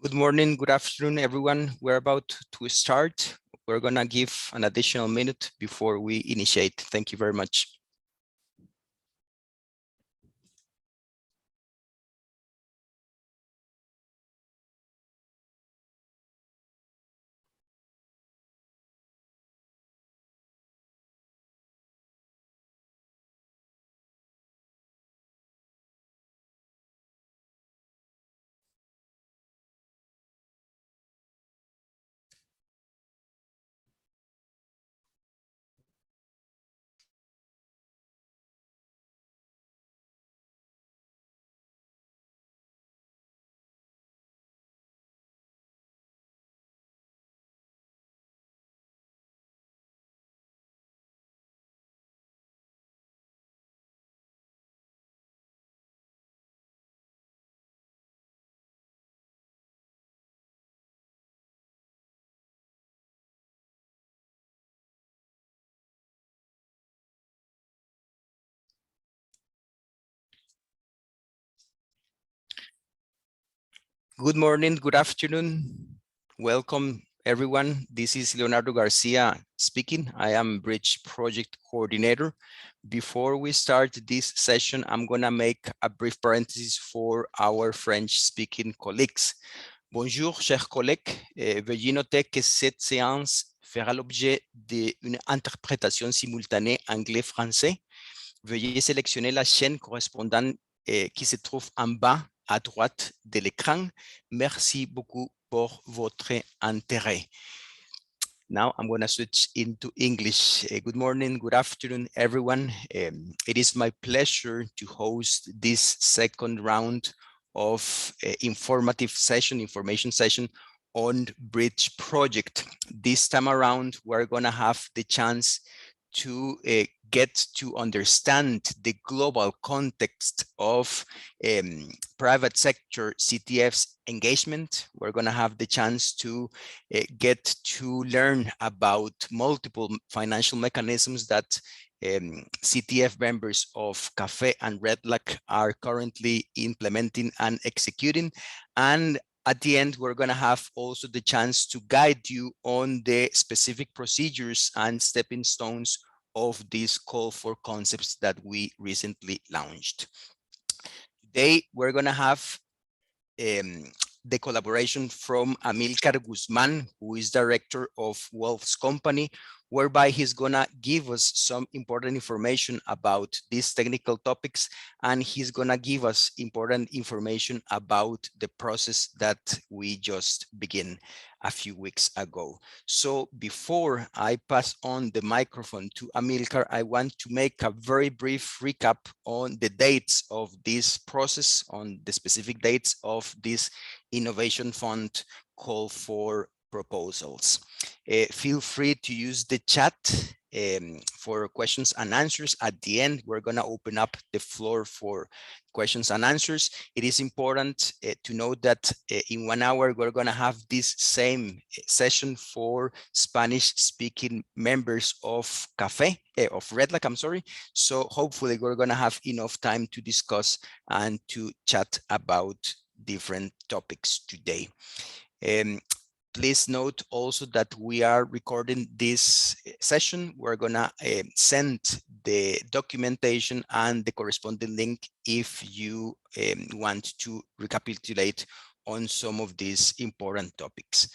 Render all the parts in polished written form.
Good morning, good afternoon, everyone. We're about to start. We're gonna give an additional minute before we initiate. Thank you very much. Good morning, good afternoon. Welcome, everyone. This is Leonardo Garcia speaking. I am Bridge Project Coordinator. Before we start this session, I'm gonna make a brief parenthesis for our French-speaking colleagues. Bonjour, chers collègues. Veuillez noter que cette séance fera l'objet d'une interprétation simultanée anglais-français. Veuillez sélectionner la chaîne correspondante qui se trouve en bas à droite de l'écran. Merci beaucoup pour votre intérêt. Now I'm going to switch into English. Good morning, good afternoon, everyone. It is my pleasure to host this second round of informative session, information session on Bridge Project. This time around, we're going to have the chance to get to understand the global context of private sector CTF's engagement. We're going to have the chance to get to learn about multiple financial mechanisms that CTF members of CAFE and REDLAC are currently implementing and executing. And at the end, we're going to have also the chance to guide you on the specific procedures and stepping stones of this call for concepts that we recently launched. Today, we're going to have the collaboration from Amilcar Guzman, who is director of Wealth's Company, whereby he's gonna give us some important information about these technical topics, and he's gonna give us important information about the process that we just began a few weeks ago. So before I pass on the microphone to Amilcar, I want to make a very brief recap on the dates of this process, on the specific dates of this Innovation Fund call for proposals. Feel free to use the chat for questions and answers. At the end, we're going to open up the floor for questions and answers. It is important to note that in 1 hour, we're going to have this same session for Spanish-speaking members of CAFE, of REDLAC, I'm sorry. So hopefully we're going to have enough time to discuss and to chat about different topics today. Please note also that we are recording this session. We're gonna send the documentation and the corresponding link if you want to recapitulate on some of these important topics.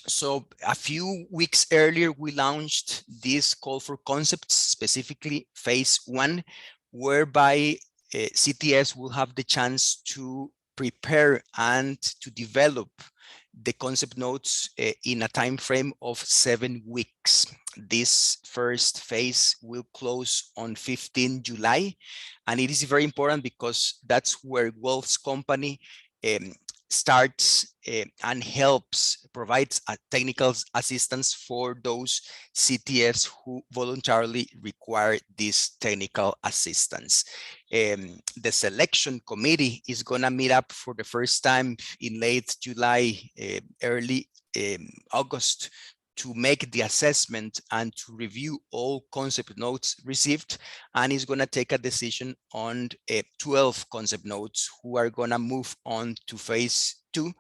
So a few weeks earlier, we launched this call for concepts, specifically phase 1, whereby CTS will have the chance to prepare and to develop the concept notes in a time frame of 7 weeks. This first phase will close on 15 July, and it is very important because that's where Wealth's Company starts and helps, provides technical assistance for those CTFs who voluntarily require this technical assistance. The selection committee is going to meet up for the first time in late July, early August, to make the assessment and to review all concept notes received, and is going to take a decision on 12 concept notes who are going to move on to phase 2,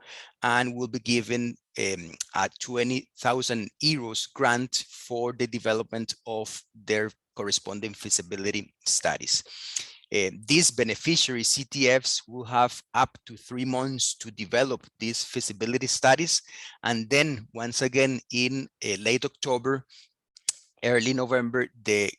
and will be given a 20,000 euros grant for the development of their corresponding feasibility studies. These beneficiary CTFs will have up to 3 months to develop these feasibility studies. And then once again in late October, early November, the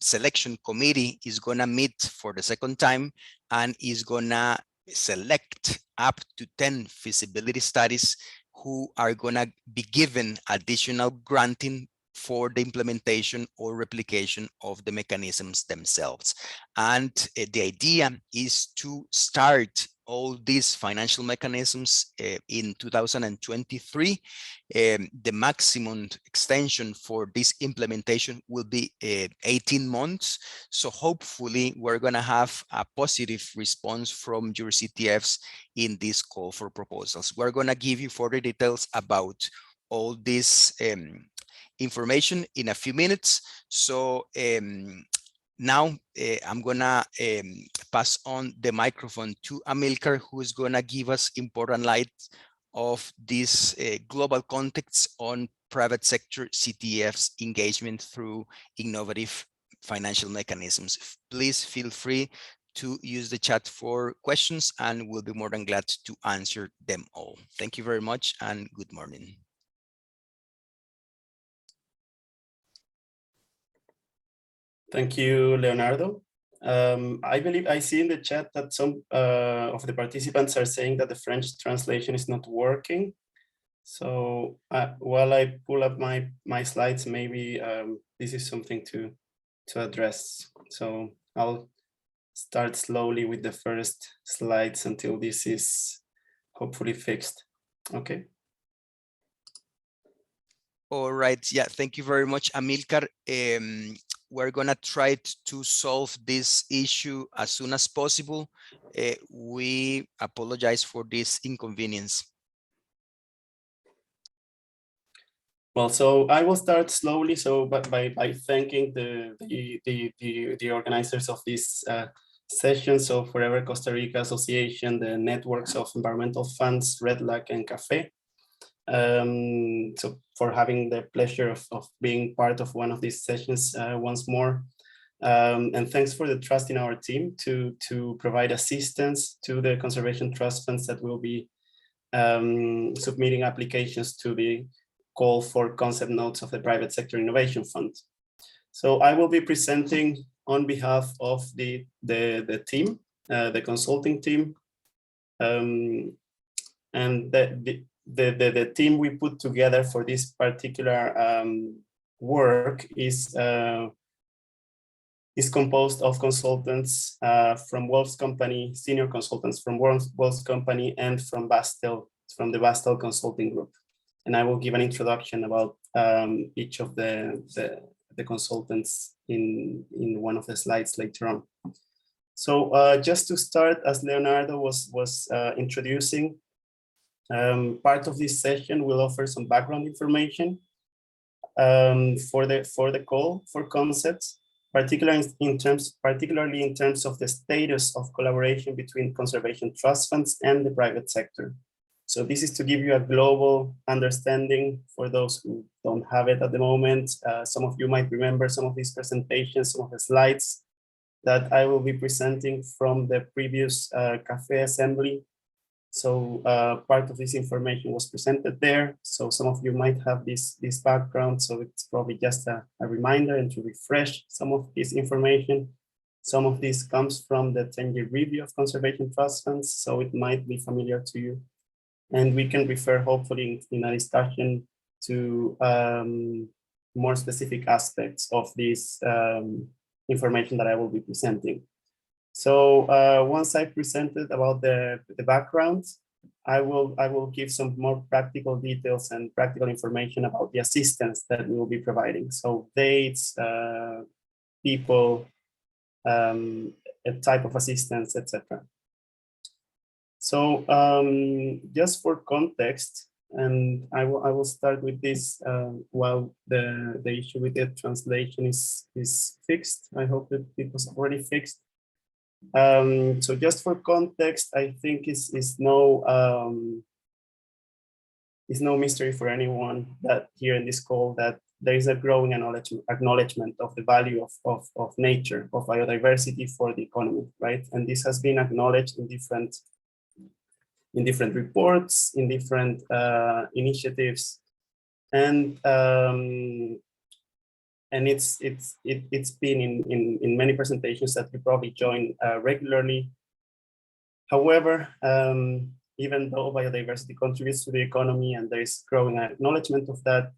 selection committee is gonna meet for the second time and is gonna select up to 10 feasibility studies who are gonna be given additional granting for the implementation or replication of the mechanisms themselves. And the idea is to start all these financial mechanisms in 2023. The maximum extension for this implementation will be 18 months. So hopefully we're gonna have a positive response from your CTFs in this call for proposals. We're gonna give you further details about all this information in a few minutes. So now I'm gonna pass on the microphone to Amilcar, who is gonna give us important light of this global context on private sector CTFs engagement through innovative financial mechanisms. Please feel free to use the chat for questions and we'll be more than glad to answer them all. Thank you very much and good morning. Thank you, Leonardo. I believe I see in the chat that some of the participants are saying that the French translation is not working. So while I pull up my slides, maybe this is something to address. So I'll start slowly with the first slides until this is hopefully fixed. Okay. All right. Yeah, thank you very much, Amilcar. We're gonna try to solve this issue as soon as possible. We apologize for this inconvenience. Well, so I will start slowly. So, but by thanking the organizers of this session. So, Forever Costa Rica Association, the networks of environmental funds, REDLAC and CAFE. So for having the pleasure of being part of one of these sessions once more. And thanks for the trust in our team to provide assistance to the conservation trust funds that will be submitting applications to the call for concept notes of the Private Sector Innovation Fund. So I will be presenting on behalf of the team, the consulting team, and the team we put together for this particular work is composed of consultants from Wolf's Company, senior consultants from Wolf's Company, and from the Bastel Consulting Group. And I will give an introduction about each of the consultants in one of the slides later on. So just to start, as Leonardo was introducing, part of this session will offer some background information for the call for concepts, particularly in terms of the status of collaboration between conservation trust funds and the private sector. So this is to give you a global understanding for those who don't have it at the moment. Some of you might remember some of these presentations, some of the slides that I will be presenting from the previous CAFE assembly. So part of this information was presented there. So some of you might have this background. So it's probably just a reminder and to refresh some of this information. Some of this comes from the 10-year review of conservation trust funds. So it might be familiar to you. And we can refer hopefully in a discussion to more specific aspects of this information that I will be presenting. So once I presented about the background, I will give some more practical details and practical information about the assistance that we will be providing. So dates, people, a type of assistance, etc. So just for context, and I will start with this while the issue with the translation is fixed. I hope that it was already fixed. So just for context, I think is no it's no mystery for anyone that here in this call that there is a growing acknowledgement of the value of nature, of biodiversity for the economy, right? And this has been acknowledged in different reports, in different initiatives, and it's been in many presentations that you probably join regularly. However, even though biodiversity contributes to the economy and there is growing acknowledgement of that,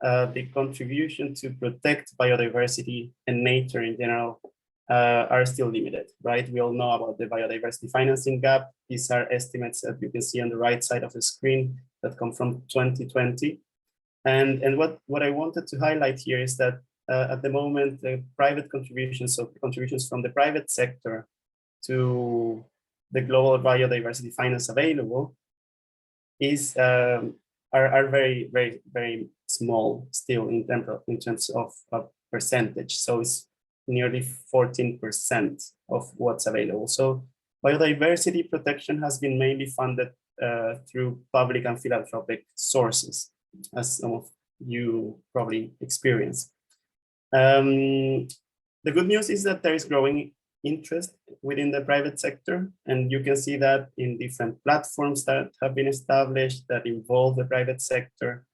the contribution to protect biodiversity and nature in general are still limited, right? We all know about the biodiversity financing gap. These are estimates that you can see on the right side of the screen that come from 2020. And what I wanted to highlight here is that at the moment, the private contributions, so contributions from the private sector to the global biodiversity finance available is are very, very, very small still in terms of percentage. So it's nearly 14% of what's available. So biodiversity protection has been mainly funded through public and philanthropic sources, as some of you probably experience. The good news is that there is growing interest within the private sector, and you can see that in different platforms that have been established that involve the private sector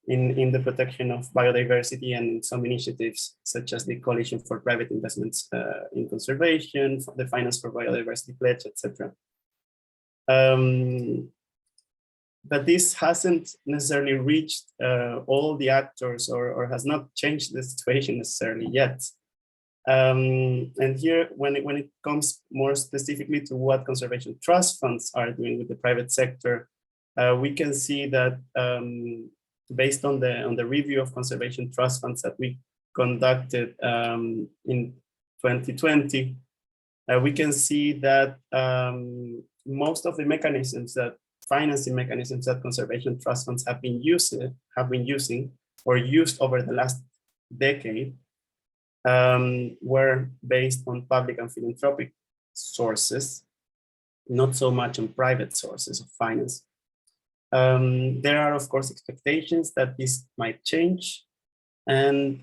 in the protection of biodiversity, and some initiatives such as the Coalition for Private Investments in Conservation, the Finance for Biodiversity Pledge, etc. But this hasn't necessarily reached all the actors or has not changed the situation necessarily yet. And here, when it comes more specifically to what conservation trust funds are doing with the private sector, we can see that based on the review of conservation trust funds that we conducted in 2020, we can see that most of the financing mechanisms that conservation trust funds have been using or used over the last decade were based on public and philanthropic sources, not so much on private sources of finance. There are, of course, expectations that this might change. And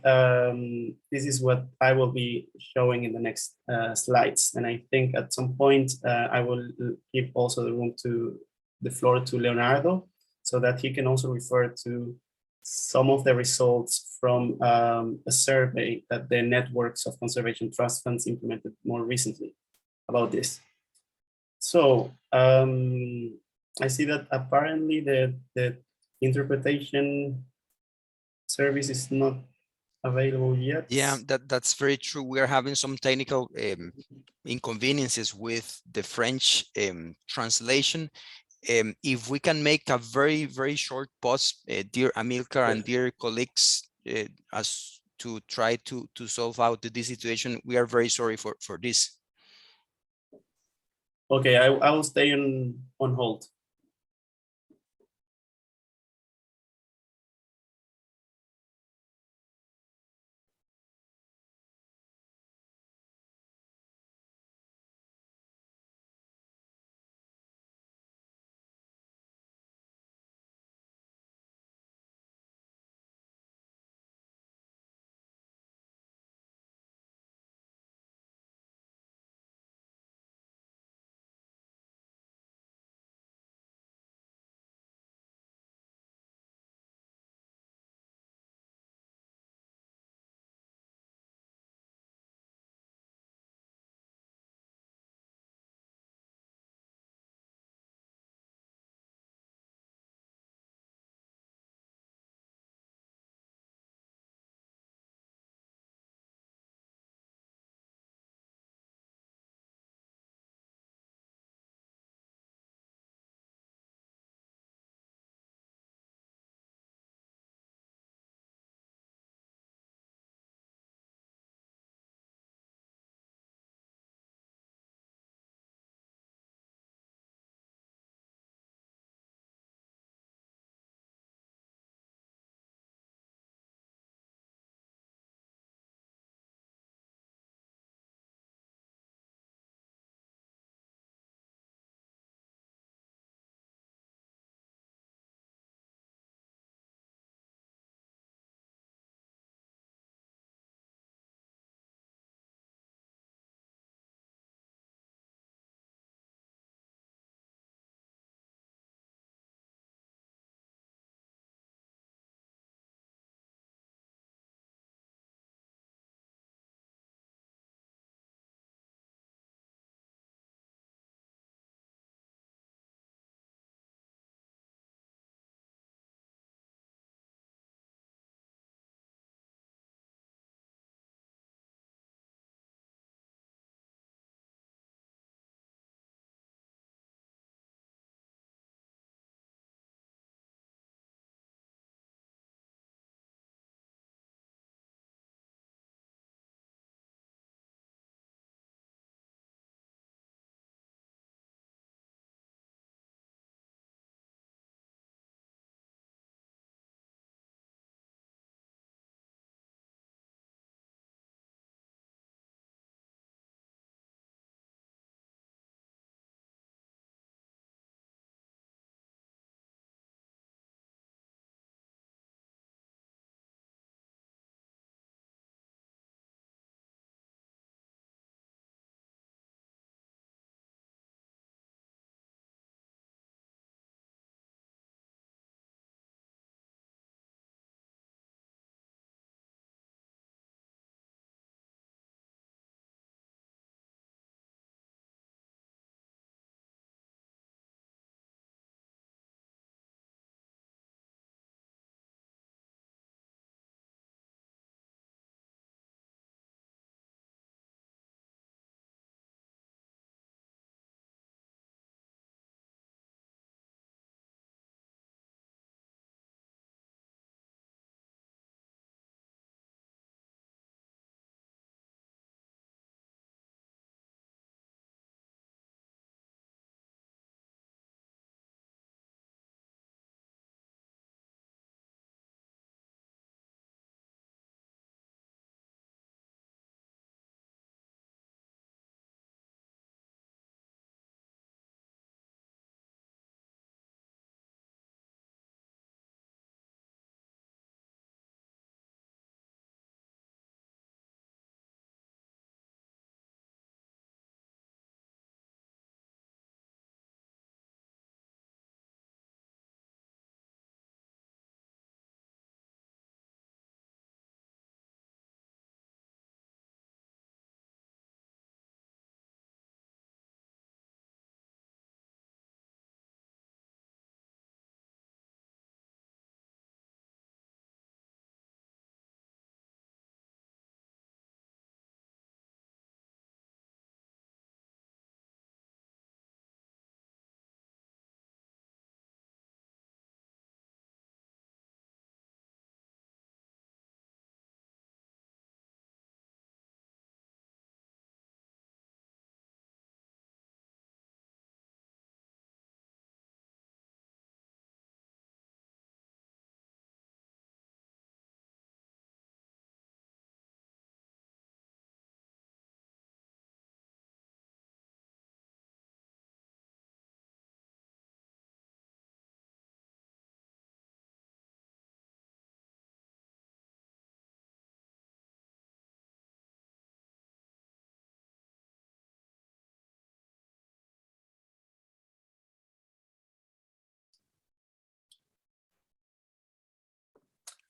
this is what I will be showing in the next slides. And I think at some point, I will give also the floor to Leonardo, so that he can also refer to some of the results from a survey that the networks of conservation trust funds implemented more recently about this. So I see that apparently the interpretation service is not available yet. Yeah, that's very true. We are having some technical inconveniences with the French translation. If we can make a very, very short pause, dear Amilcar and dear colleagues, as to try to solve out this situation, we are very sorry for this. Okay, I will stay on hold.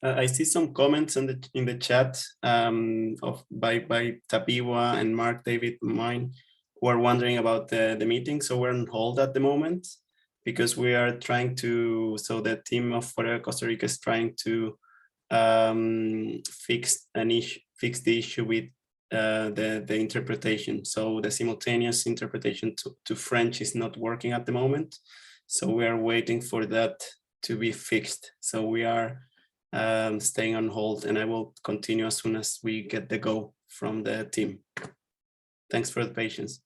I see some comments in the chat by Tapiwa and Mark David Mine, who are wondering about the meeting. So we're on hold at the moment because we are trying to. So the team of Forever Costa Rica is trying to fix the issue with the interpretation. So the simultaneous interpretation to French is not working at the moment. So we are waiting for that to be fixed. So we are staying on hold, and I will continue as soon as we get the go from the team. Thanks for the patience.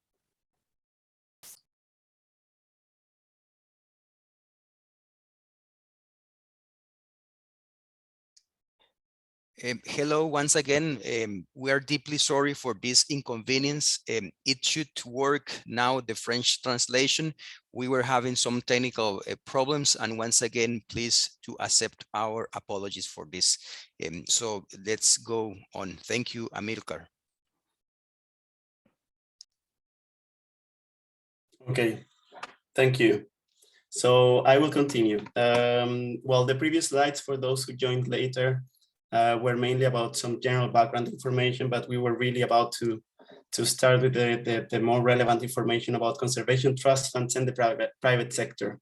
Hello, once again. We are deeply sorry for this inconvenience. It should work now, the French translation. We were having some technical problems, and once again, please to accept our apologies for this. So let's go on. Thank you, Amilcar. Okay, thank you. So I will continue. Well, the previous slides, for those who joined later, were mainly about some general background information, but we were really about to start with the more relevant information about conservation trust funds and the private sector.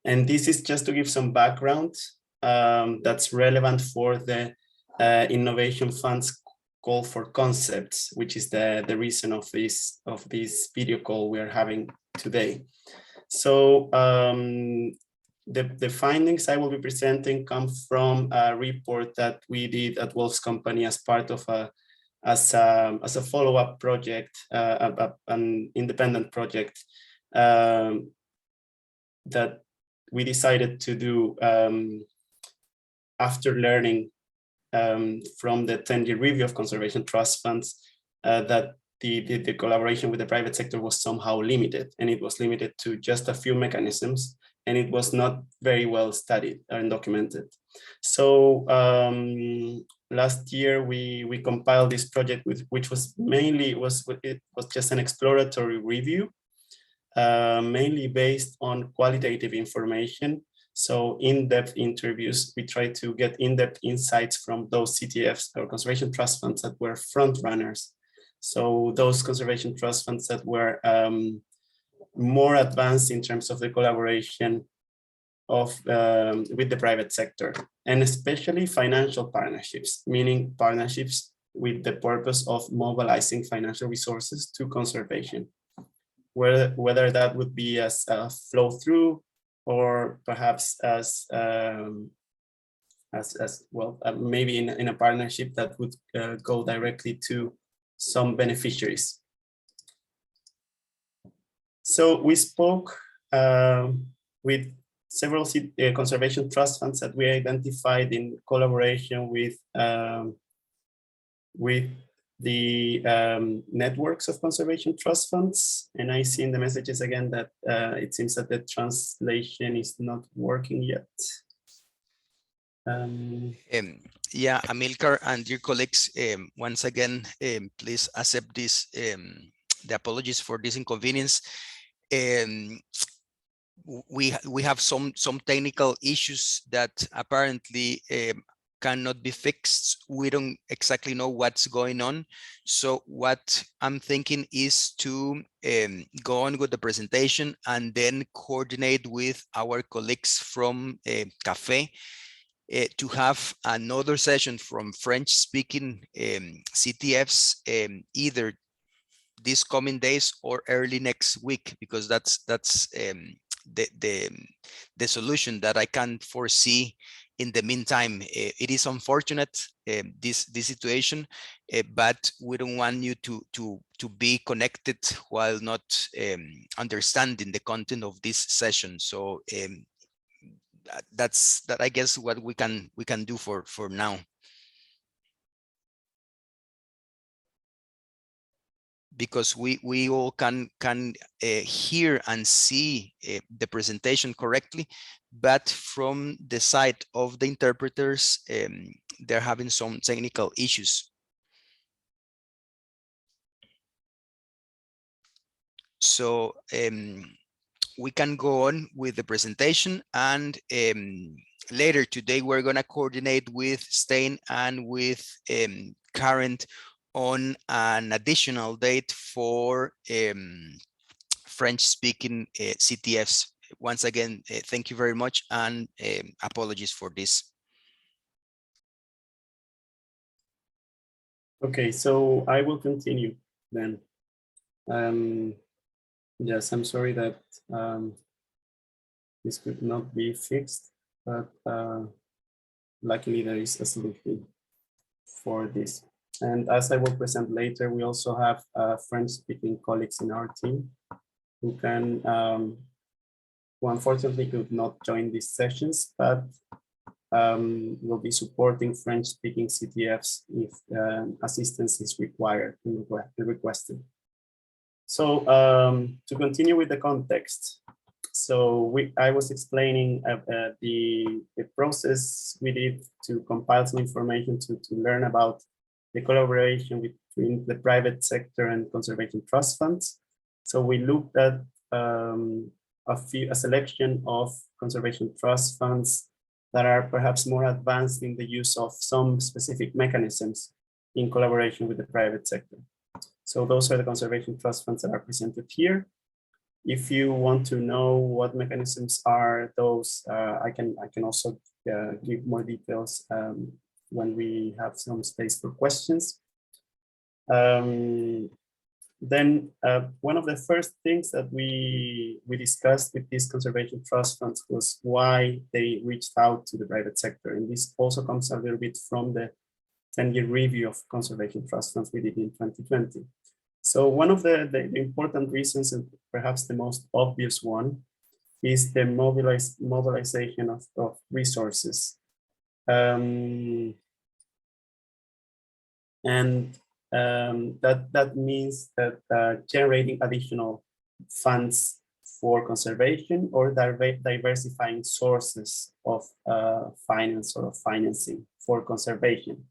And this is just to give some background that's relevant for the Innovation Fund's call for concepts, which is the reason of this video call we are having today. So the findings I will be presenting come from a report that we did at Wolf's Company as part of as a follow-up project, an independent project that we decided to do after learning from the 10-year review of conservation trust funds that the collaboration with the private sector was somehow limited, and it was limited to just a few mechanisms, and it was not very well studied and documented. So last year we compiled this project which was mainly just an exploratory review, mainly based on qualitative information. So in-depth interviews, we tried to get in-depth insights from those CTFs or conservation trust funds that were front runners. So those conservation trust funds that were more advanced in terms of the collaboration with the private sector, and especially financial partnerships, meaning partnerships with the purpose of mobilizing financial resources to conservation, whether that would be as a flow through or perhaps as well, maybe in a partnership that would go directly to some beneficiaries. So we spoke with several conservation trust funds that we identified in collaboration with the networks of conservation trust funds. And I see in the messages again that it seems that the translation is not working yet. Yeah, Amilcar and dear colleagues, once again, please accept this, the apologies for this inconvenience. We have some technical issues that apparently cannot be fixed. We don't exactly know what's going on. So what I'm thinking is to go on with the presentation and then coordinate with our colleagues from CAFE to have another session from French-speaking CTFs either these coming days or early next week, because that's the solution that I can foresee. In the meantime, it is unfortunate this situation, but we don't want you to be connected while not understanding the content of this session. So that's I guess what we can do for now. Because we all can hear and see the presentation correctly, but from the side of the interpreters, they're having some technical issues. So we can go on with the presentation, and later today we're going to coordinate with Stein and with Karen on an additional date for French-speaking CTFs. Once again, thank you very much, and apologies for this. Okay, so I will continue then. Yes, I'm sorry that this could not be fixed, but luckily there is a solution for this. And as I will present later, we also have French-speaking colleagues in our team who can, who unfortunately could not join these sessions, but will be supporting French-speaking CTFs if assistance is required and requested. So to continue with the context, so I was explaining the process we did to compile some information to learn about the collaboration between the private sector and conservation trust funds. So we looked at a selection of conservation trust funds that are perhaps more advanced in the use of some specific mechanisms in collaboration with the private sector. So those are the conservation trust funds that are presented here. If you want to know what mechanisms are those, I can also give more details when we have some space for questions. Then one of the first things that we discussed with these conservation trust funds was why they reached out to the private sector. And this also comes a little bit from the 10-year review of conservation trust funds we did in 2020. So one of the important reasons, and perhaps the most obvious one, is the mobilization of resources. That means that generating additional funds for conservation or diversifying sources of finance or of financing for conservation.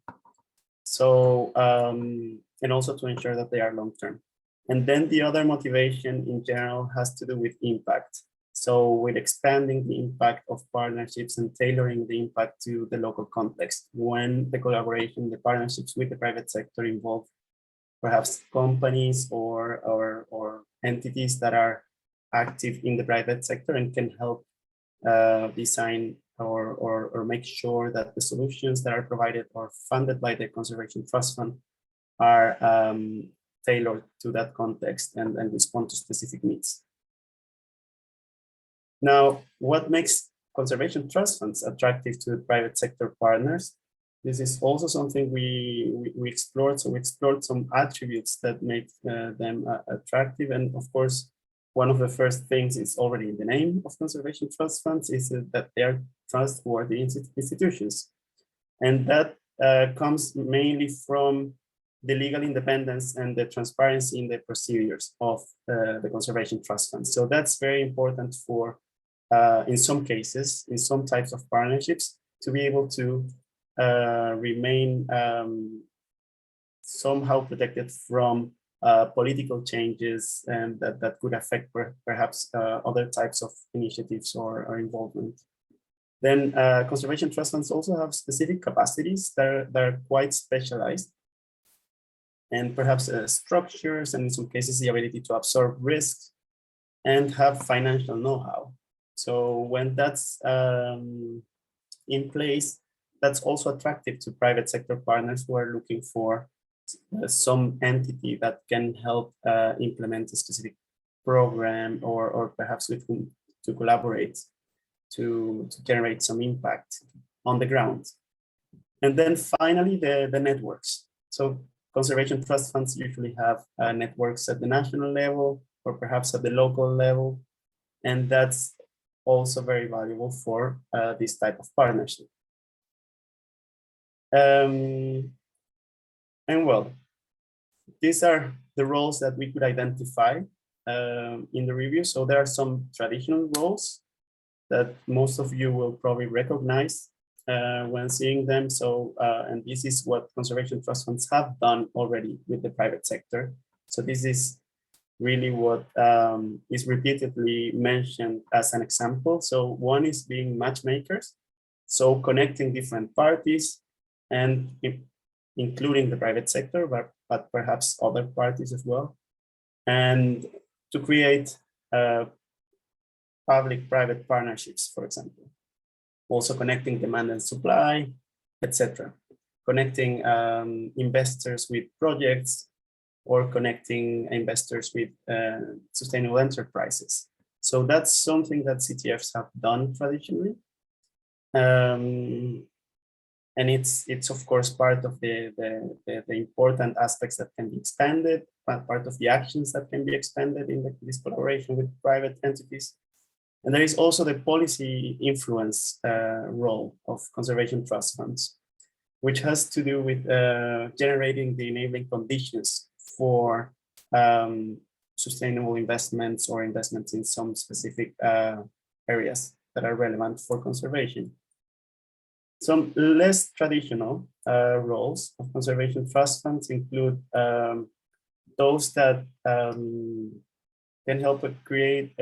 So, and also to ensure that they are long-term. And then the other motivation in general has to do with impact. So with expanding the impact of partnerships and tailoring the impact to the local context, when the collaboration, the partnerships with the private sector involve perhaps companies or entities that are active in the private sector and can help design or make sure that the solutions that are provided or funded by the Conservation Trust Fund are tailored to that context and respond to specific needs. Now, what makes conservation trust funds attractive to private sector partners? This is also something we explored. So we explored some attributes that make them attractive. And of course, one of the first things is already in the name of conservation trust funds is that they are trustworthy institutions. And that comes mainly from the legal independence and the transparency in the procedures of the conservation trust funds. So that's very important for, in some cases, in some types of partnerships, to be able to remain somehow protected from political changes and that could affect perhaps other types of initiatives or involvement. Then conservation trust funds also have specific capacities that are quite specialized, and perhaps structures, and in some cases the ability to absorb risks and have financial know-how. So when that's in place, that's also attractive to private sector partners who are looking for some entity that can help implement a specific program or perhaps with whom to collaborate to generate some impact on the ground. And then finally, the networks. So conservation trust funds usually have networks at the national level or perhaps at the local level. And that's also very valuable for this type of partnership. And well, these are the roles that we could identify in the review. So there are some traditional roles that most of you will probably recognize when seeing them. So, and this is what conservation trust funds have done already with the private sector. So this is really what is repeatedly mentioned as an example. So one is being matchmakers, so connecting different parties and including the private sector, but perhaps other parties as well, and to create public-private partnerships, for example. Also connecting demand and supply, etc. Connecting investors with projects, or connecting investors with sustainable enterprises. So that's something that CTFs have done traditionally. And it's of course part of the important aspects that can be expanded, part of the actions that can be expanded in this collaboration with private entities. And there is also the policy influence role of conservation trust funds, which has to do with generating the enabling conditions for sustainable investments or investments in some specific areas that are relevant for conservation. Some less traditional roles of conservation trust funds include those that can help create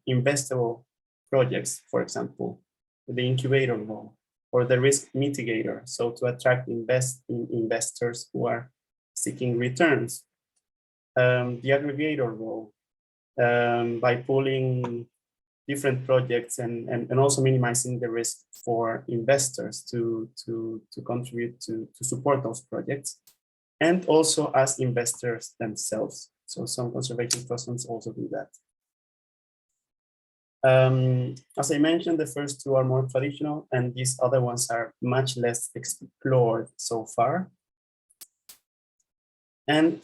investable projects, for example, the incubator role, or the risk mitigator, so to attract investors who are seeking returns. The aggregator role, by pooling different projects and also minimizing the risk for investors to contribute to support those projects, and also as investors themselves. So some conservation trust funds also do that. As I mentioned, the first two are more traditional, and these other ones are much less explored so far. And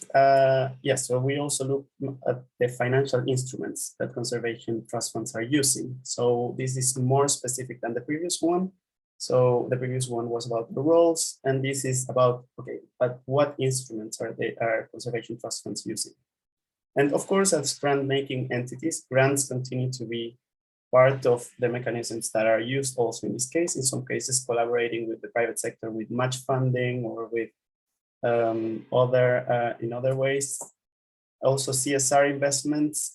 yes, so we also look at the financial instruments that conservation trust funds are using. So this is more specific than the previous one. So the previous one was about the roles, and this is about, okay, but what instruments are conservation trust funds using? And of course, as grant-making entities, grants continue to be part of the mechanisms that are used also in this case, in some cases collaborating with the private sector with match funding or with in other ways. Also CSR investments,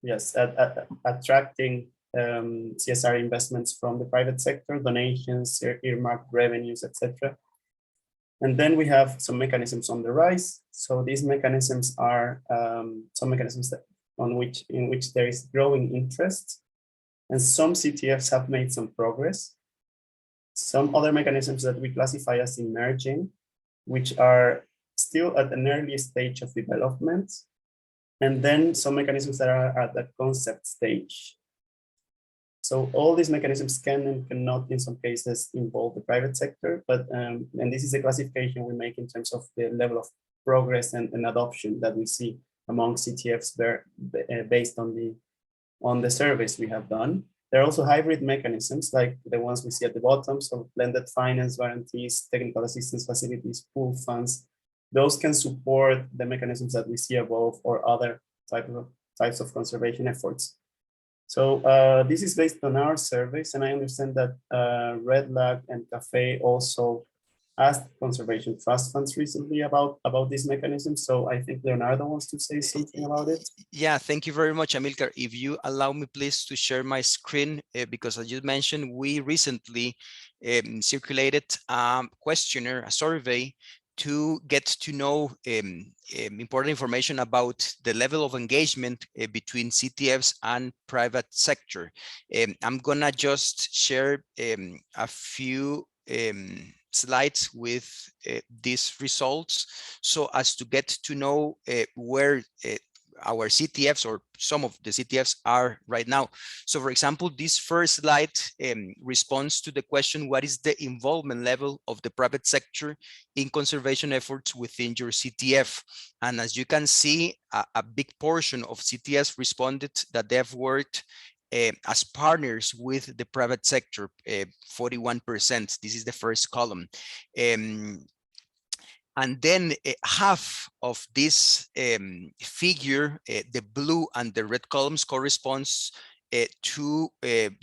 yes, attracting CSR investments from the private sector, donations, earmarked revenues, etc. And then we have some mechanisms on the rise. So these mechanisms are some mechanisms in which there is growing interest, and some CTFs have made some progress. Some other mechanisms that we classify as emerging, which are still at an early stage of development, and then some mechanisms that are at the concept stage. So all these mechanisms can and cannot, in some cases, involve the private sector, but and this is a classification we make in terms of the level of progress and adoption that we see among CTFs based on the surveys we have done. There are also hybrid mechanisms like the ones we see at the bottom, so blended finance guarantees, technical assistance facilities, pool funds. Those can support the mechanisms that we see above or other types of conservation efforts. So this is based on our surveys, and I understand that REDLAC and CAFE also asked conservation trust funds recently about these mechanisms. So I think Leonardo wants to say something about it. Yeah, thank you very much, Amilcar. If you allow me, please, to share my screen, because as you mentioned, we recently circulated a questionnaire, a survey, to get to know important information about the level of engagement between CTFs and private sector. I'm gonna just share a few slides with these results, so as to get to know where our CTFs or some of the CTFs are right now. So for example, this first slide responds to the question, what is the involvement level of the private sector in conservation efforts within your CTF? And as you can see, a big portion of CTFs responded that they have worked as partners with the private sector, 41%. This is the first column. And then half of this figure, the blue and the red columns, corresponds to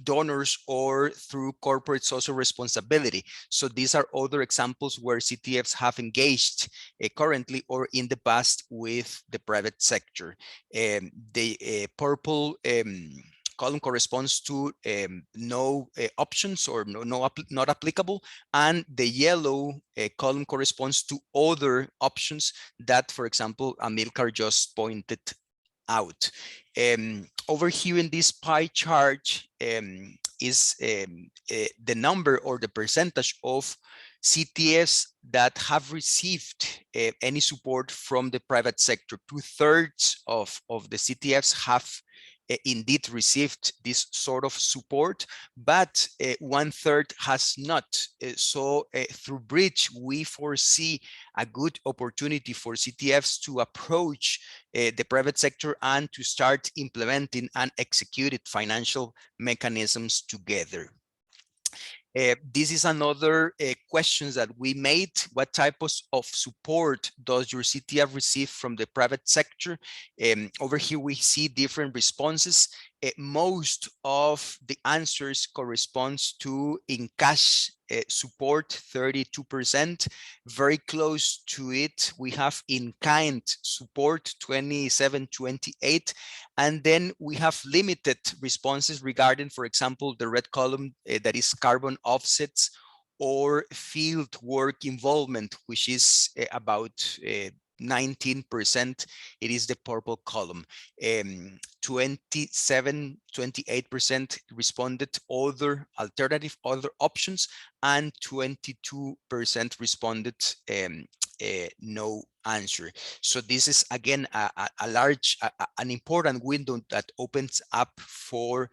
donors or through corporate social responsibility. So these are other examples where CTFs have engaged currently or in the past with the private sector. The purple column corresponds to no options or not applicable, and the yellow column corresponds to other options that, for example, Amilcar just pointed out. Over here in this pie chart is the number or the percentage of CTFs that have received any support from the private sector. 2/3 of the CTFs have indeed received this sort of support, but 1/3 has not. So through Bridge, we foresee a good opportunity for CTFs to approach the private sector and to start implementing and executing financial mechanisms together. This is another question that we made. What type of support does your CTF receive from the private sector? Over here, we see different responses. Most of the answers corresponds to in cash support, 32%. Very close to it, we have in kind support, 27, 28. And then we have limited responses regarding, for example, the red column that is carbon offsets or field work involvement, which is about 19%. It is the purple column. 27, 28% responded other alternative, other options, and 22% responded no answer. So this is again a large, an important window that opens up for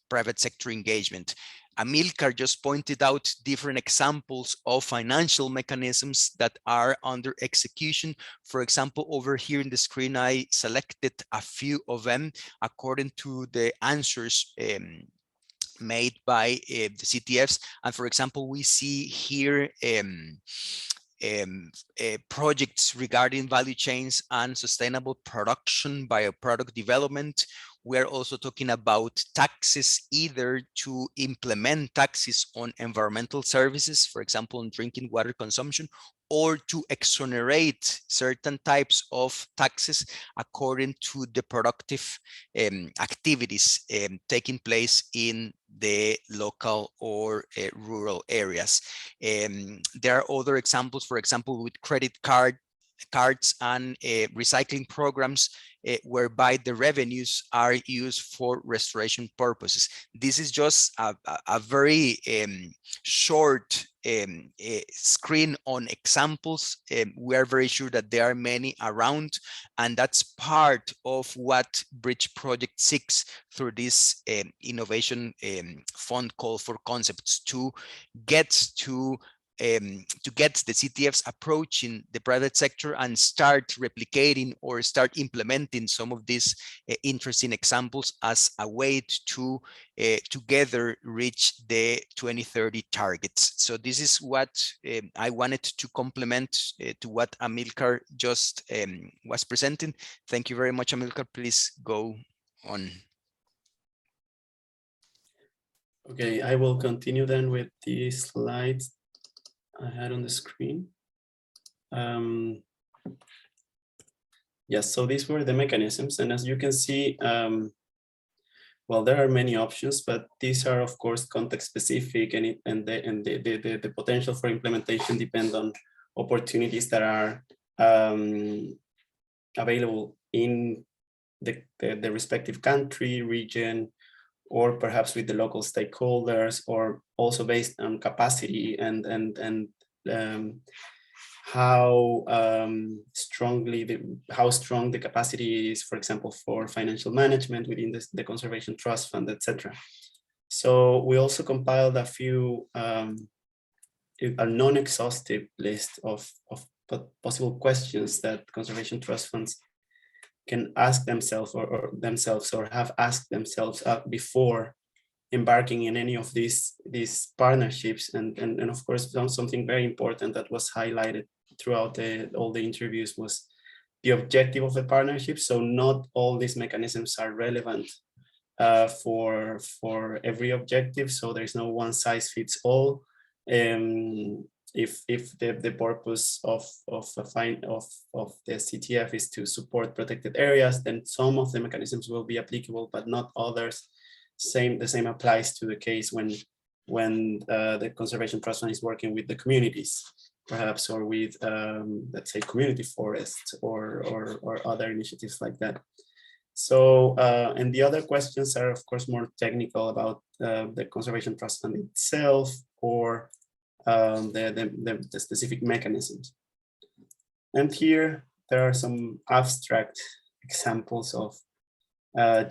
private sector engagement. Amilcar just pointed out different examples of financial mechanisms that are under execution. For example, over here in the screen, I selected a few of them according to the answers made by the CTFs. And for example, we see here projects regarding value chains and sustainable production, bioproduct development. We're also talking about taxes, either to implement taxes on environmental services, for example, on drinking water consumption, or to exonerate certain types of taxes according to the productive activities taking place in the local or rural areas. There are other examples, for example, with credit cards and recycling programs whereby the revenues are used for restoration purposes. This is just a very short screen on examples. We are very sure that there are many around, and that's part of what Bridge Project seeks through this innovation fund call for concepts to get the CTFs approaching the private sector and start replicating or start implementing some of these interesting examples as a way to together reach the 2030 targets. So this is what I wanted to complement to what Amilcar just was presenting. Thank you very much, Amilcar. Please go on. Okay, I will continue then with the slides I had on the screen. Yes, so these were the mechanisms, and as you can see, well, there are many options, but these are of course context specific, and the potential for implementation depend on opportunities that are available in the respective country, region, or perhaps with the local stakeholders, or also based on capacity and how strong the capacity is, for example, for financial management within the Conservation Trust Fund, etc. So we also compiled a few a non-exhaustive list of possible questions that Conservation Trust Funds can ask themselves or have asked themselves before embarking in any of these partnerships. And of course, something very important that was highlighted throughout all the interviews was the objective of the partnership. So not all these mechanisms are relevant for every objective. So there's no one size fits all. If the purpose of the CTF is to support protected areas, then some of the mechanisms will be applicable, but not others. The same applies to the case when the Conservation Trust Fund is working with the communities, perhaps, or with let's say community forests or other initiatives like that. So, and the other questions are, of course, more technical about the Conservation Trust Fund itself, or the specific mechanisms. And here there are some abstract examples of,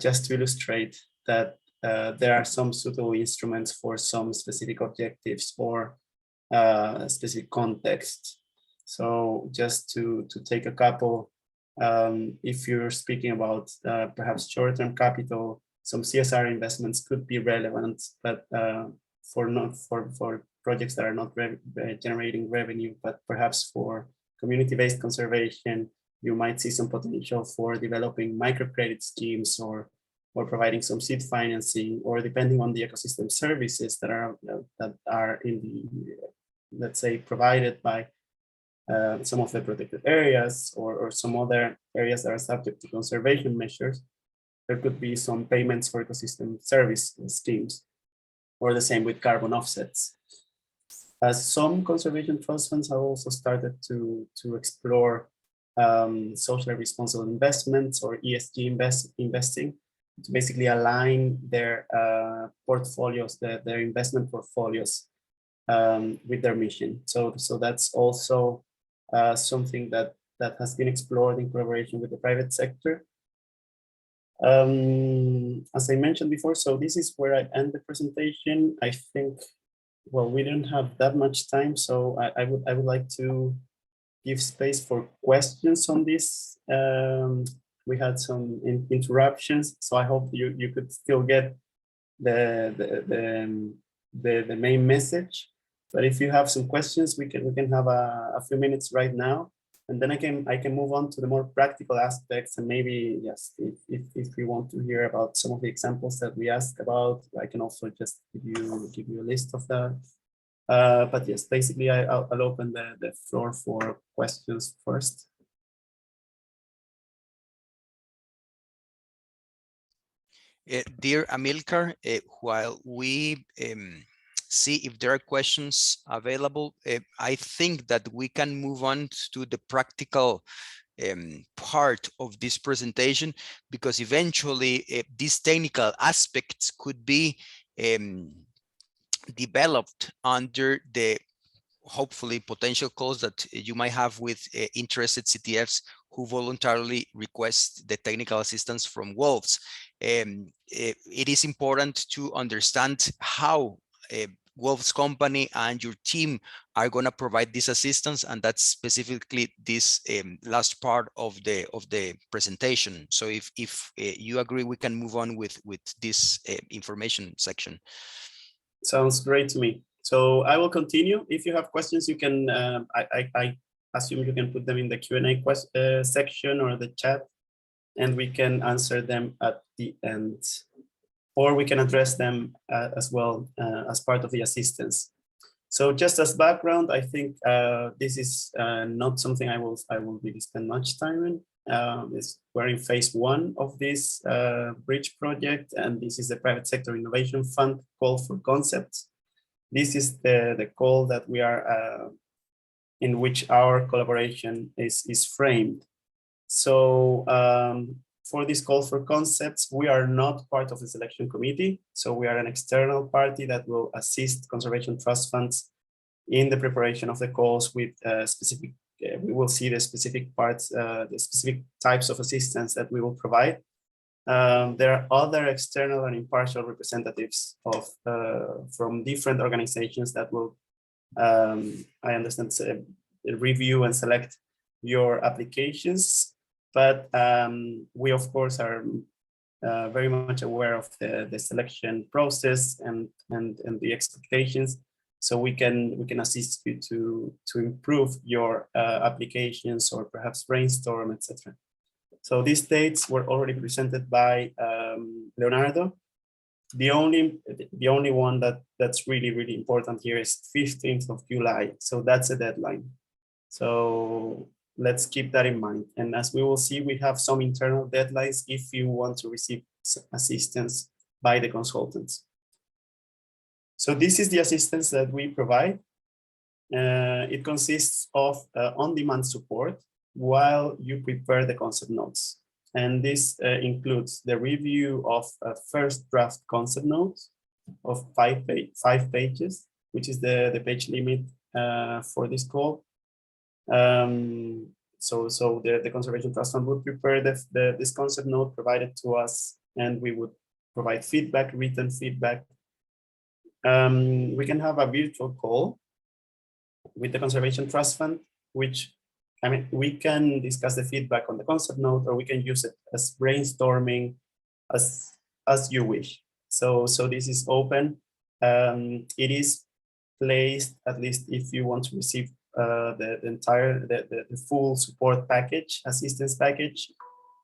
just to illustrate that there are some suitable instruments for some specific objectives or specific context. So just to take a couple, if you're speaking about perhaps short-term capital, some CSR investments could be relevant, but for projects that are not generating revenue, but perhaps for community-based conservation, you might see some potential for developing microcredit schemes or providing some seed financing, or depending on the ecosystem services that are in the, let's say, provided by some of the protected areas or some other areas that are subject to conservation measures. There could be some payments for ecosystem service schemes, or the same with carbon offsets. Some conservation trust funds have also started to explore socially responsible investments, or ESG investing, to basically align their portfolios, their investment portfolios with their mission. So that's also something that has been explored in collaboration with the private sector. As I mentioned before, so this is where I end the presentation. I think, well, we don't have that much time, so I would like to give space for questions on this. We had some interruptions, so I hope you could still get the main message. But if you have some questions, we can have a few minutes right now, and then I can move on to the more practical aspects. And maybe, yes, if you want to hear about some of the examples that we asked about, I can also just give you a list of that. But yes, basically I'll open the floor for questions first. Dear Amilcar, while we see if there are questions available, I think that we can move on to the practical part of this presentation, because eventually these technical aspects could be developed under the hopefully potential calls that you might have with interested CTFs who voluntarily request the technical assistance from WWOLFS. It is important to understand how WWOLFS company and your team are going to provide this assistance, and that's specifically this last part of the presentation. So if you agree, we can move on with this information section. Sounds great to me. So I will continue. If you have questions, you can, I assume you can put them in the Q&A section or the chat, and we can answer them at the end, or we can address them as well as part of the assistance. So just as background, I think this is not something I will really spend much time in. We're in phase 1 of this bridge project, and this is the Private Sector Innovation Fund call for concepts. This is the call that we are, in which our collaboration is framed. So for this call for concepts, we are not part of the selection committee. So we are an external party that will assist conservation trust funds in the preparation of the calls with specific, we will see the specific parts, the specific types of assistance that we will provide. There are other external and impartial representatives of from different organizations that will, I understand, review and select your applications. But we, of course, are very much aware of the selection process and the expectations. So we can assist you to improve your applications, or perhaps brainstorm, etc. So these dates were already presented by Leonardo. The only one that's really important here is 15th of July. So that's a deadline. So let's keep that in mind. And as we will see, we have some internal deadlines if you want to receive assistance by the consultants. So this is the assistance that we provide. It consists of on-demand support while you prepare the concept notes. And this includes the review of a first draft concept notes of 5 pages, which is the page limit for this call. So the Conservation Trust Fund would prepare this concept note provided to us, and we would provide feedback, written feedback. We can have a virtual call with the Conservation Trust Fund, which, I mean, we can discuss the feedback on the concept note, or we can use it as brainstorming, as you wish. So this is open. It is placed, at least if you want to receive the full support package, assistance package.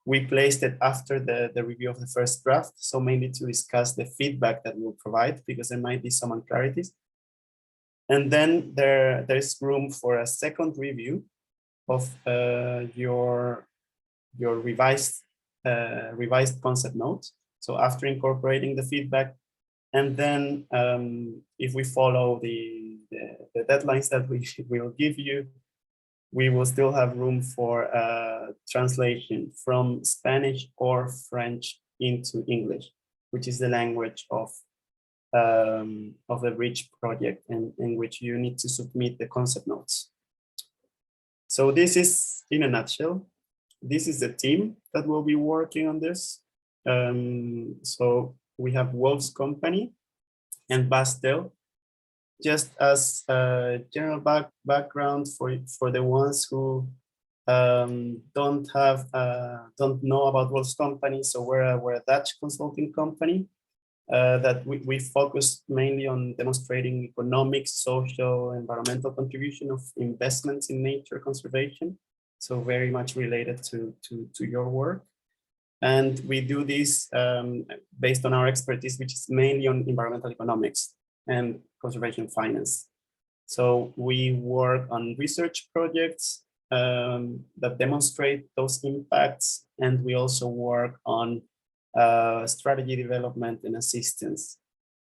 We placed it after the review of the first draft, so mainly to discuss the feedback that we'll provide, because there might be some unclarities. And then there's room for a second review of your revised concept note. So after incorporating the feedback, and then if we follow the deadlines that we will give you, we will still have room for translation from Spanish or French into English, which is the language of the BRIDGE project, in which you need to submit the concept notes. So this is, in a nutshell, this is the team that will be working on this. So we have Wolf's Company and Bastel. Just as a general background for the ones who don't know about Wolf's Company, so we're a Dutch consulting company that we focus mainly on demonstrating economic, social, environmental contribution of investments in nature conservation. So very much related to your work. And we do this based on our expertise, which is mainly on environmental economics and conservation finance. So we work on research projects that demonstrate those impacts. And we also work on strategy development and assistance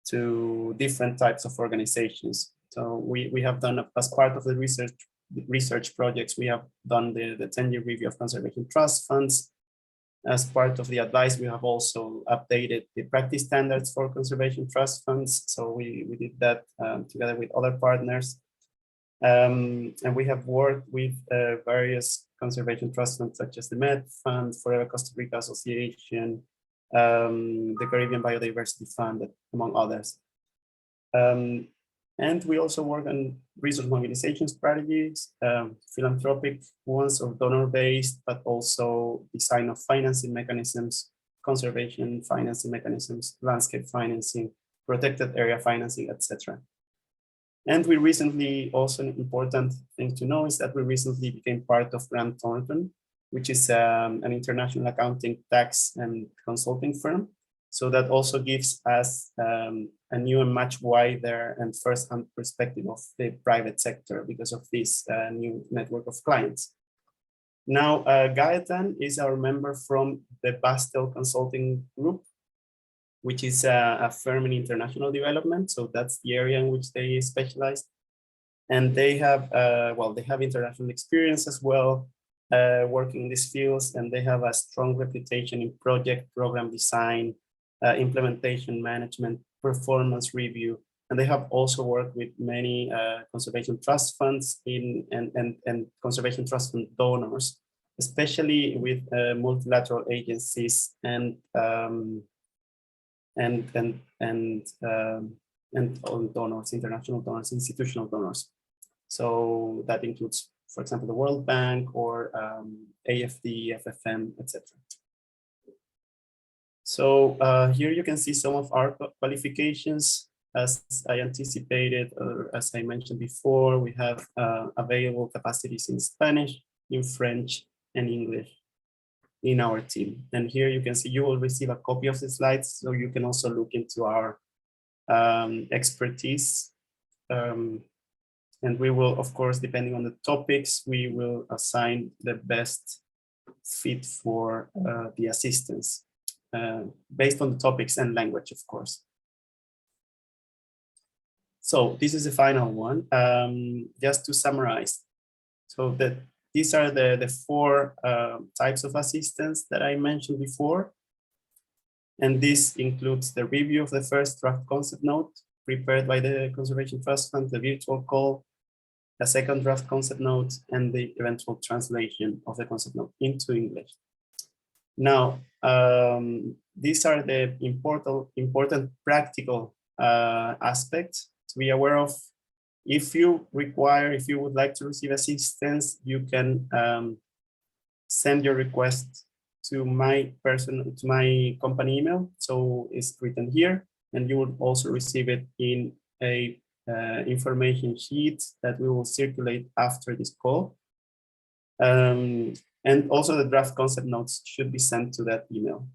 to different types of organizations. So we have done, as part of the research projects, we have done the 10-year review of conservation trust funds. As part of the advice, we have also updated the practice standards for conservation trust funds. So we did that together with other partners. And we have worked with various conservation trust funds, such as the Med Fund, Forever Costa Rica Association, the Caribbean Biodiversity Fund, among others. And we also work on resource mobilization strategies, philanthropic ones or donor-based, but also design of financing mechanisms, conservation financing mechanisms, landscape financing, protected area financing, etc. And we recently, also an important thing to know is that we recently became part of Grant Thornton, which is an international accounting, tax, and consulting firm. So that also gives us a new and much wider and first-hand perspective of the private sector because of this new network of clients. Now, Gaetan is our member from the Bastel Consulting Group, which is a firm in international development. So that's the area in which they specialize. And they have, they have international experience as well, working in these fields, and they have a strong reputation in project program design, implementation management, performance review, and they have also worked with many conservation trust funds and conservation trust fund donors, especially with multilateral agencies and donors, international donors, institutional donors. So that includes, for example, the World Bank or AFD, FFM, etc. So here you can see some of our qualifications. As I anticipated, or as I mentioned before, we have available capacities in Spanish, in French, and English. in our team. And here you can see you will receive a copy of the slides, so you can also look into our expertise. And we will, of course, depending on the topics, we will assign the best fit for the assistance based on the topics and language, of course. So this is the final one. Just to summarize, so that these are the four types of assistance that I mentioned before. And this includes the review of the first draft concept note prepared by the Conservation Trust Fund, the virtual call, a second draft concept note, and the eventual translation of the concept note into English. Now, these are the important practical aspects to be aware of. If you would like to receive assistance, you can send your request to my company email. So it's written here, and you will also receive it in a information sheet that we will circulate after this call. And also the draft concept notes should be sent to that email.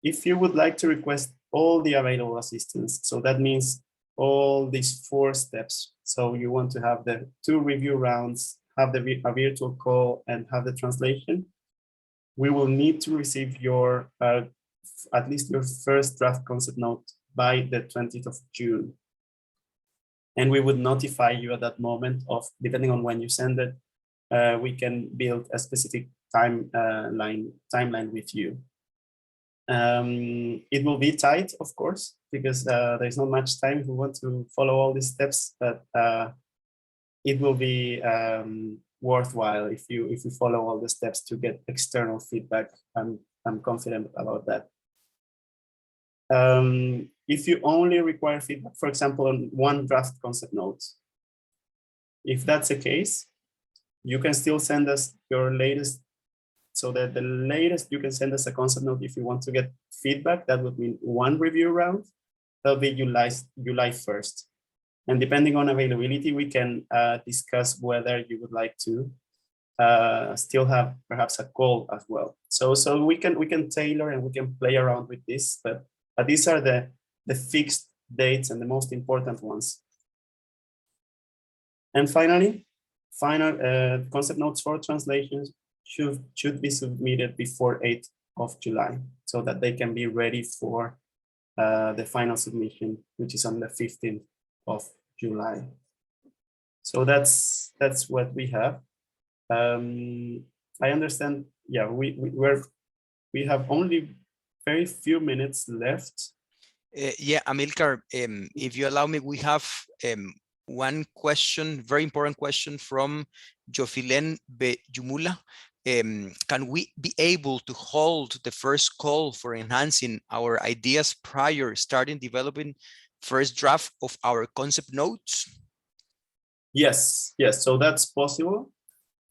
If you would like to request all the available assistance, so that means all these 4 steps. So you want to have the 2 review rounds, have a virtual call, and have the translation. We will need to receive your at least your first draft concept note by the 20th of June. And we would notify you at that moment of, depending on when you send it, we can build a specific timeline with you. It will be tight, of course, because there's not much time if we want to follow all these steps, but it will be worthwhile if you follow all the steps to get external feedback. I'm confident about that. If you only require feedback, for example, on one draft concept note, if that's the case, you can still send us your latest, so that the latest you can send us a concept note if you want to get feedback. That would mean 1 review round. That'll be July 1st. And depending on availability, we can discuss whether you would like to still have perhaps a call as well. So we can tailor and we can play around with this, but these are the fixed dates and the most important ones. And finally, concept notes for translations should be submitted before 8th of July, so that they can be ready for the final submission, which is on the 15th of July. So that's what we have. I understand. Yeah, we have only very few minutes left. Yeah, Amilcar, if you allow me, we have one question, very important question from Jofilen Bejumula. Can we be able to hold the first call for enhancing our ideas prior starting developing first draft of our concept notes? Yes, so that's possible.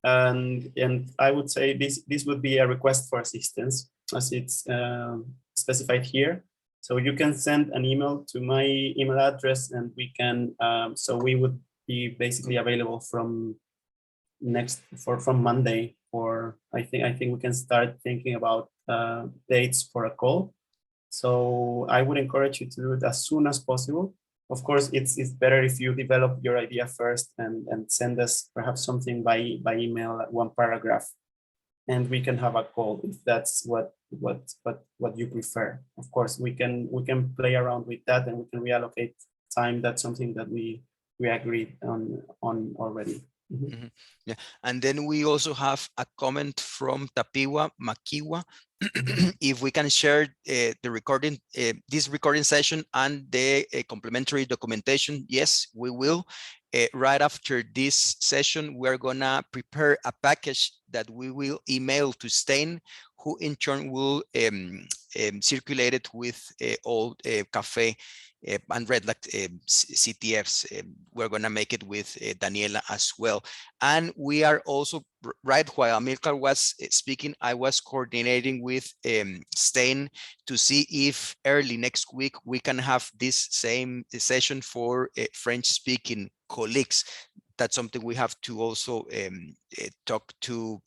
And I would say this would be a request for assistance, as it's specified here. So you can send an email to my email address, and we can. So we would be basically available from Monday, or I think we can start thinking about dates for a call. So I would encourage you to do it as soon as possible. Of course, it's better if you develop your idea first and send us perhaps something by email, 1 paragraph, and we can have a call if that's what you prefer. Of course, we can play around with that, and we can reallocate time. That's something that we agreed on already. Mm-hmm. Mm-hmm. Yeah, and then we also have a comment from Tapiwa Makiwa. If we can share the recording, this recording session and the complementary documentation, yes, we will. Right after this session, we're gonna prepare a package that we will email to Stein, who in turn will circulate it with all CAFE and REDLAC CTFs. We're going to make it with Daniela as well. And we are also, right while Amilcar was speaking, I was coordinating with Stein to see if early next week we can have this same session for French-speaking colleagues. That's something we have to also talk to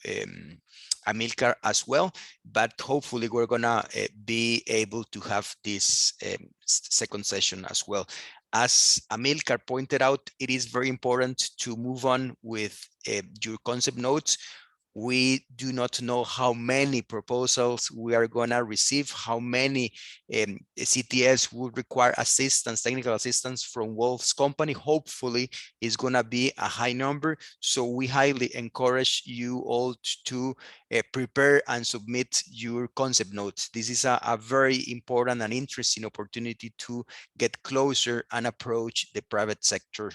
Amilcar as well, but hopefully we're gonna be able to have this second session as well. As Amilcar pointed out, it is very important to move on with your concept notes. We do not know how many proposals we are going to receive, how many CTFs would require assistance, technical assistance from Wolf's company. Hopefully, it's going to be a high number. So we highly encourage you all to prepare and submit your concept notes. This is a very important and interesting opportunity to get closer and approach the private sector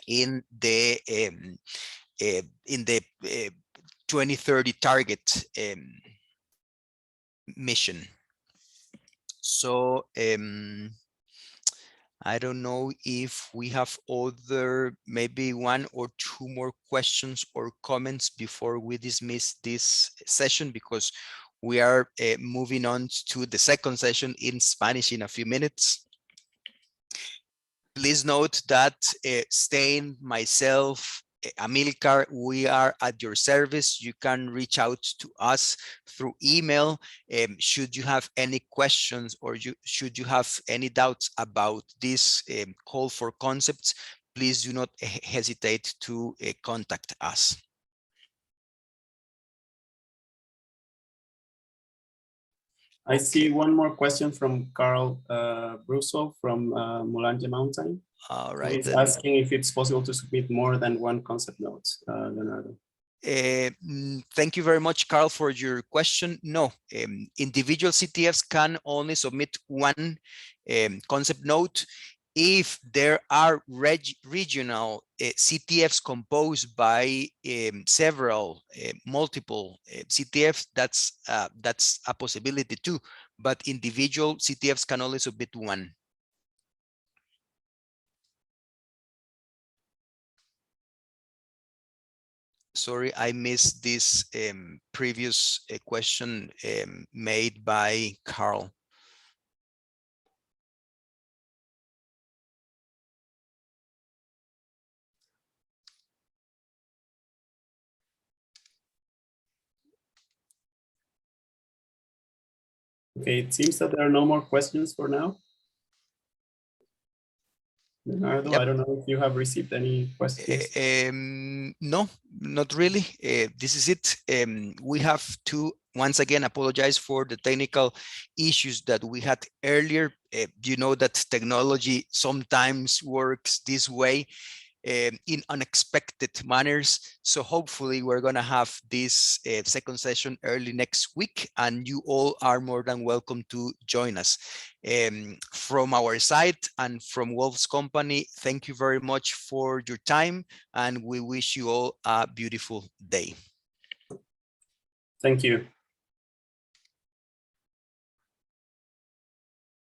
in the 2030 target mission. So I don't know if we have other, maybe one or two more questions or comments before we dismiss this session, because we are moving on to the second session in Spanish in a few minutes. Please note that Stein, myself, Amilcar, we are at your service. You can reach out to us through email. Should you have any questions or should you have any doubts about this call for concepts, please do not hesitate to contact us. I see one more question from Carl Brusso from Mulanje Mountain. All right. He's asking if it's possible to submit more than one concept note, Leonardo. Thank you very much, Carl, for your question. No, individual CTFs can only submit one concept note. If there are regional CTFs composed by multiple CTFs, that's a possibility too. But individual CTFs can only submit one. Sorry, I missed this previous question made by Carl. Okay, it seems that there are no more questions for now. Leonardo, yep. I don't know if you have received any questions. No, not really. This is it. We have to once again apologize for the technical issues that we had earlier. You know that technology sometimes works this way in unexpected manners. So hopefully we're going to have this second session early next week, and you all are more than welcome to join us. From our side and from Wolf's company, thank you very much for your time, and we wish you all a beautiful day. Thank you.